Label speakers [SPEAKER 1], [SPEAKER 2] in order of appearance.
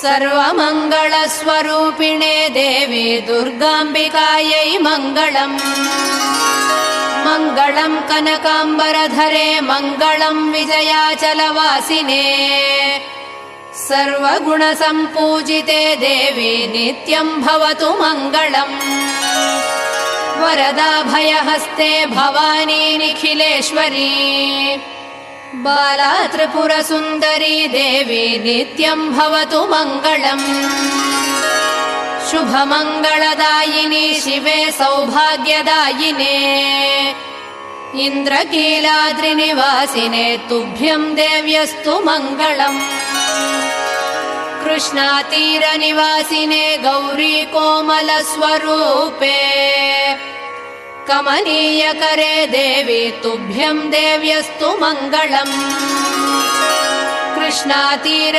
[SPEAKER 1] सर्वमङ्गलस्वरूपिणे देवी दुर्गाम्बिकायै मङ्गलम्। मङ्गलम् कनकाम्बरधरे मङ्गलम् विजयाचलवासिने। सर्वगुणसम्पूजिते देवी नित्यम् भवतु मङ्गलम्। वरदाभयहस्ते भवानी निखिलेश्वरी। बाला त्रिपुरसुन्दरी देवी नित्यम् भवतु मङ्गलम्। शुभमङ्गलदायिनी शिवे सौभाग्यदायिने। इन्द्रकीलाद्रिनिवासिने तुभ्यम् देव्यस्तु मङ्गलम्। कृष्णातीरनिवासिने गौरी कोमलस्वरूपे। कमनीयकरे देवी तुभ्यम् देव्यस्तु मङ्गलम्। कृष्णातीर